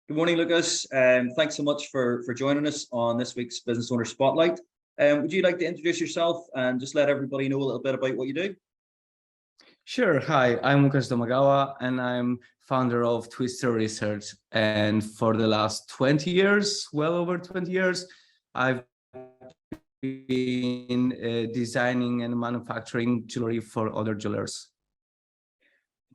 Good morning, Lukasz. Thanks so much for joining us on this week's Business Owner Spotlight. Would you like to introduce yourself and just let everybody know a little bit about what you do? Sure. Hi, I'm Łukasz Domagała, and I'm founder of Twister Research. And for the last 20 years, well over 20 years, I've been designing and manufacturing jewelry for other jewelers.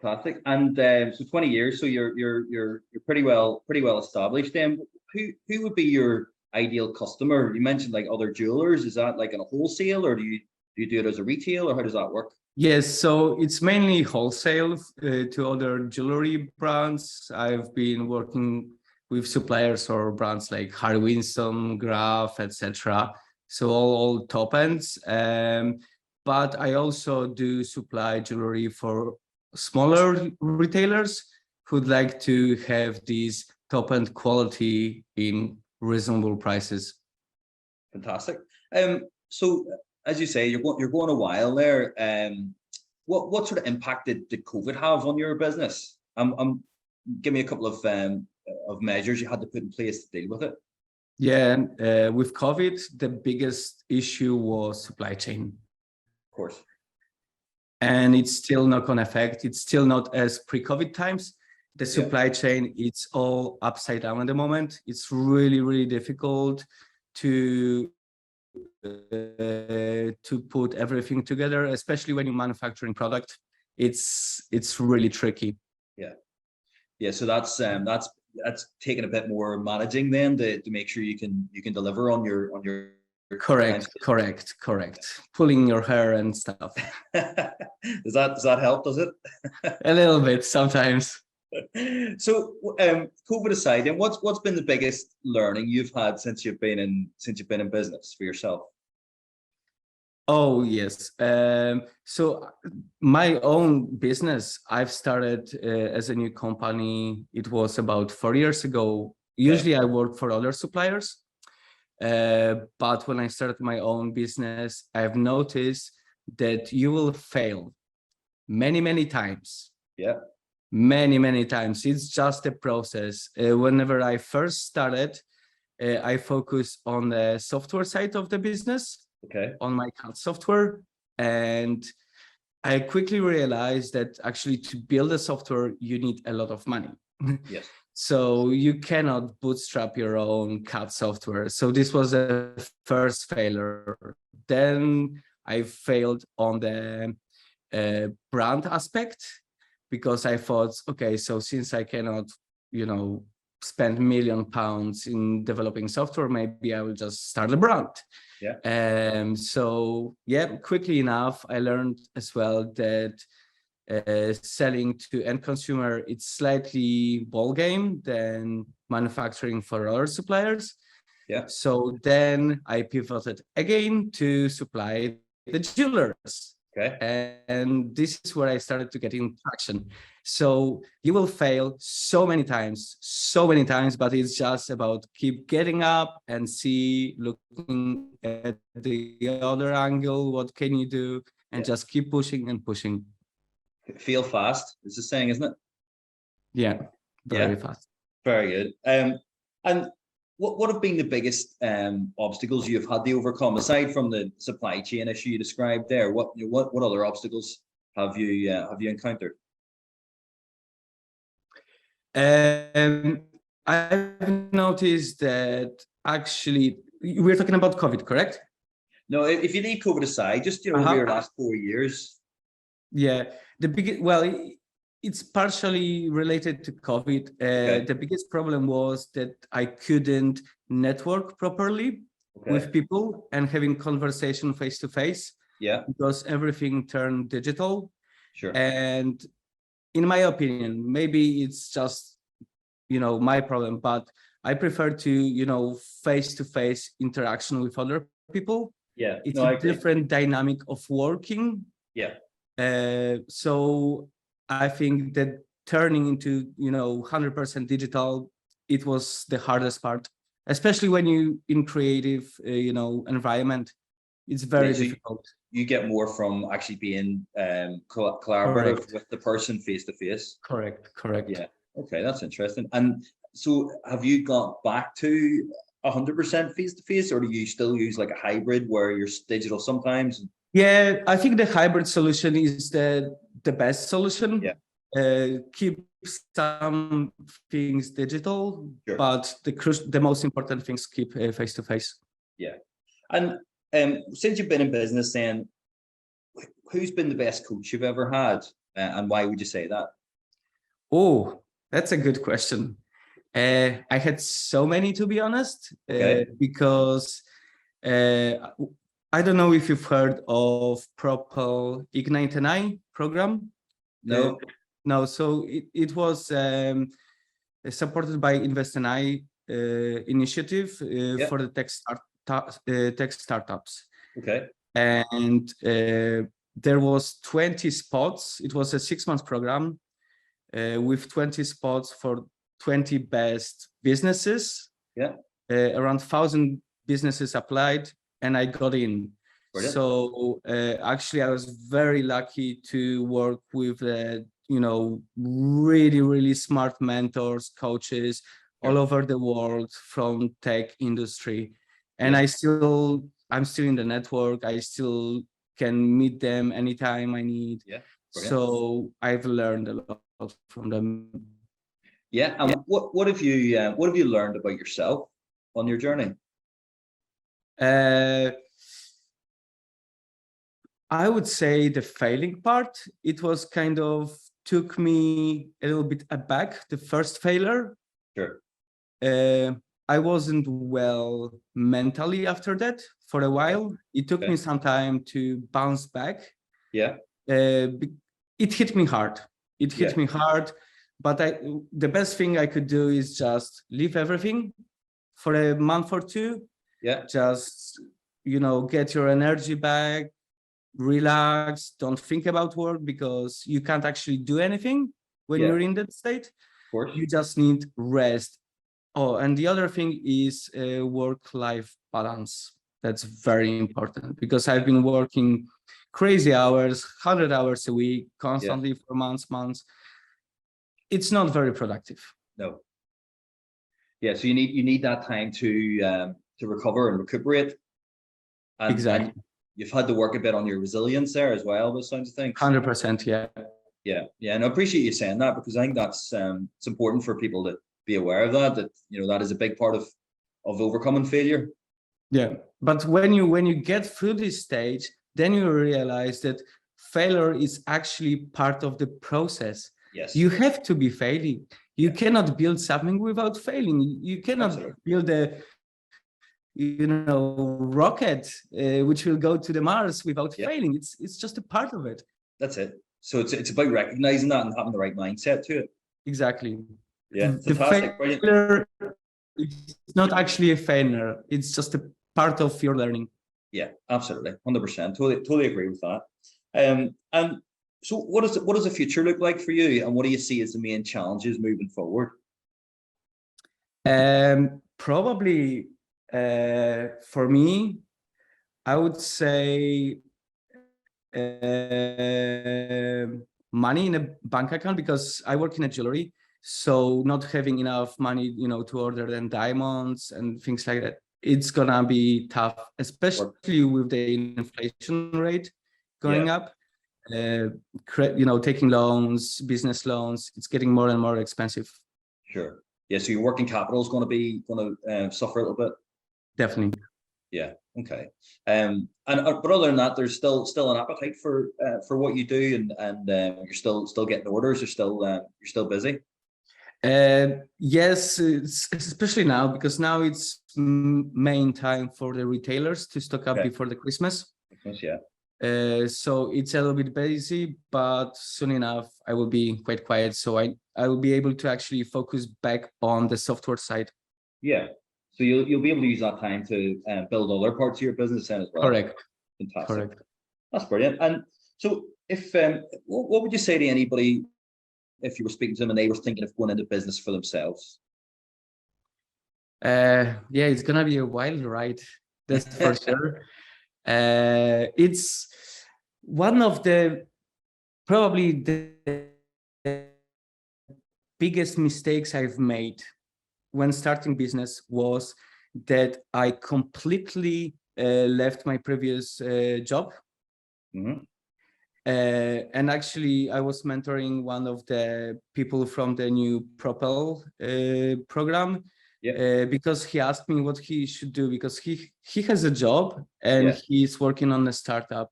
Fantastic. And so 20 years, so you're pretty well established. Then who would be your ideal customer? You mentioned like other jewelers. Is that like in a wholesale, or do you do it as a retail, or how does that work? Yes, so it's mainly wholesale to other jewelry brands. I've been working with suppliers or brands like Harry Winston, Graf, etc. So all top ends. But I also do supply jewelry for smaller retailers who'd like to have this top end quality in reasonable prices. Fantastic. So as you say, you're going a while there. What sort of impact did COVID have on your business? Give me a couple of measures you had to put in place to deal with it. Yeah, with COVID, the biggest issue was supply chain. Of course. And it's still not going to affect. It's still not as pre-COVID times. The supply chain, it's all upside down at the moment. It's really, really difficult to put everything together, especially when you're manufacturing product. It's really tricky. Yeah. So that's taking a bit more managing then to make sure you can deliver on your Correct. Pulling your hair and stuff. Does that help? Does it? A little bit sometimes. So, COVID aside, and what's been the biggest learning you've had since you've been in business for yourself? Oh yes. So my own business, I've started as a new company. It was about 4 years ago. Usually I work for other suppliers. But when I started my own business, I've noticed that you will fail many times. Yeah. Many times. It's just a process. Whenever I first started, I focused on the software side of the business, on my CAD software. And I quickly realized that actually to build a software, you need a lot of money. Yes. So you cannot bootstrap your own CAD software. So this was a first failure. Then I failed on the brand aspect, because I thought, okay, so since I cannot, spend £1 million in developing software, maybe I will just start a brand. Yeah. So quickly enough, I learned as well that selling to end consumer, it's slightly ball game than manufacturing for other suppliers. Yeah. So then I pivoted again to supply the jewelers. And this is where I started to get in traction. So you will fail so many times, but it's just about keep getting up and looking at the other angle. What can you do? And just keep pushing and pushing. Fail fast is the saying, isn't it? Yeah, very fast. Very good. And what have been the biggest obstacles you've had to overcome aside from the supply chain issue you described there? What other obstacles have you encountered? I've noticed that actually we're talking about COVID, correct? No, if you leave COVID aside, just over your last 4 years. Yeah, it's partially related to COVID. The biggest problem was that I couldn't network properly with people and having conversation face to face. Yeah. Because everything turned digital. Sure. And in my opinion, maybe it's just, my problem, but I prefer to, face to face interaction with other people. Yeah. It's a different dynamic of working. Yeah. So I think that turning into, 100% digital, it was the hardest part, especially when you in creative, environment. It's very difficult. You get more from actually being collaborative with the person face to face. Correct. Yeah. Okay, that's interesting. And so have you got back to 100% face-to-face, or do you still use like a hybrid where you're digital sometimes? Yeah, I think the hybrid solution is the best solution. Yeah. Keep some things digital, Sure. but the most important things keep face to face. Yeah. And since you've been in business, then who's been the best coach you've ever had, and why would you say that? Oh, that's a good question. I had so many, to be honest, Okay. because I don't know if you've heard of Propel Ignite and I program. No. No, so it was supported by Invest and I initiative for the tech startups. Okay. And there was 20 spots. It was a 6-month program with 20 spots for 20 best businesses. Yeah. Around 1,000 businesses applied, and I got in. Brilliant. So actually, I was very lucky to work with really smart mentors, coaches all over the world from tech industry. And I'm still in the network. I still can meet them anytime I need. Yeah. Brilliant. So I've learned a lot from them. Yeah. And what have you learned about yourself on your journey? I would say the failing part, it was kind of took me a little bit aback, the first failure. Sure. I wasn't well mentally after that for a while. It took me some time to bounce back. Yeah. It hit me hard. It hit me hard, but the best thing I could do is just leave everything for a month or two. Yeah. Just, get your energy back, relax, don't think about work, because you can't actually do anything when you're in that state. Of course. You just need rest. Oh, and the other thing is work-life balance. That's very important, because I've been working crazy hours, 100 hours a week, constantly for months. It's not very productive. No. Yeah, so you need that time to recover and recuperate. And, exactly. And you've had to work a bit on your resilience there as well, those kinds of things. 100%, yeah. Yeah, and I appreciate you saying that, because I think that's it's important for people to be aware of that that is a big part of overcoming failure. Yeah, but when you get through this stage, then you realize that failure is actually part of the process. Yes. You have to be failing. You cannot build something without failing. You cannot build a rocket which will go to the Mars without failing. It's just a part of it. That's it. So it's about recognizing that and having the right mindset to it. Exactly. Yeah. The failure is not actually a failure. It's just a part of your learning. Yeah, absolutely, 100%. Totally agree with that. And so, what does the future look like for you, and what do you see as the main challenges moving forward? Probably for me, I would say money in a bank account, because I work in a jewelry. So not having enough money, to order then diamonds and things like that, it's gonna be tough, especially with the inflation rate going up. Taking loans, business loans, it's getting more and more expensive. Sure. Yeah. So your working capital is going to suffer a little bit. Definitely. Yeah. Okay. But other than that, there's still an appetite for what you do, and you're still getting orders. You're still busy. Yes, especially now, because now it's main time for the retailers to stock up before the Christmas. Yeah. So it's a little bit busy, but soon enough I will be quite quiet, so I will be able to actually focus back on the software side. Yeah. So you'll be able to use that time to build other parts of your business then as well. Correct. Fantastic. Correct. That's brilliant. And so, if what would you say to anybody if you were speaking to them and they were thinking of going into business for themselves? Yeah, it's gonna be a wild ride, that's for sure. It's one of the probably the biggest mistakes I've made when starting business was that I completely left my previous job. Mhm. And actually, I was mentoring one of the people from the new Propel program. Yeah. Because he asked me what he should do, because he has a job and Yeah. he's working on a startup,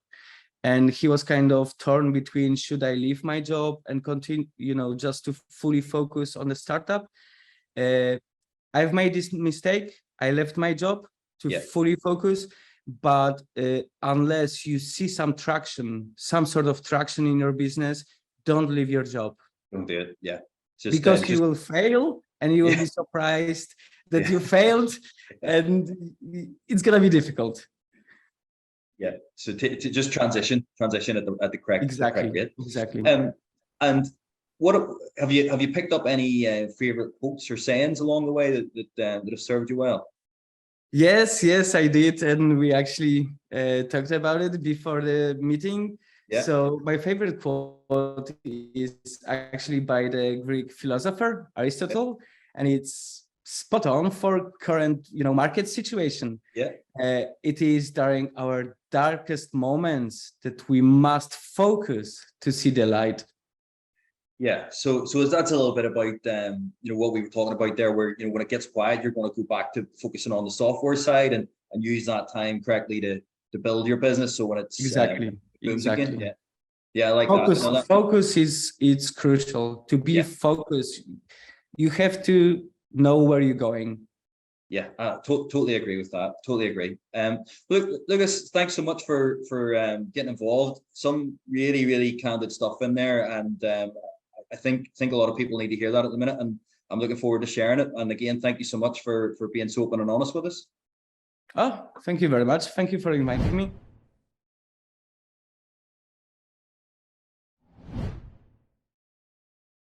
and he was kind of torn between, should I leave my job and continue, just to fully focus on the startup? I've made this mistake. I left my job to Yeah. fully focus, but unless you see some traction, some sort of traction in your business, don't leave your job. Don't do it. Yeah. Just, Because you will fail and you will be surprised that you failed, and it's gonna be difficult. Yeah. So to just transition at the correct rate. Exactly. And what have you picked up any favorite quotes or sayings along the way that have served you well? Yes, I did, and we actually talked about it before the meeting. Yeah. So my favorite quote is actually by the Greek philosopher Aristotle, and it's spot on for current, market situation. Yeah. It is during our darkest moments that we must focus to see the light. Yeah. So that's a little bit about what we were talking about there, where when it gets quiet, you're going to go back to focusing on the software side and use that time correctly to build your business. So when it's exactly. Again, yeah, I like focus, that. Focus is crucial. To be focused, you have to know where you're going. Yeah, totally agree with that. Totally agree. Look, Lukasz, thanks so much for getting involved. Some really candid stuff in there, and I think a lot of people need to hear that at the minute, and I'm looking forward to sharing it. And again, thank you so much for being so open and honest with us. Oh, thank you very much. Thank you for inviting me.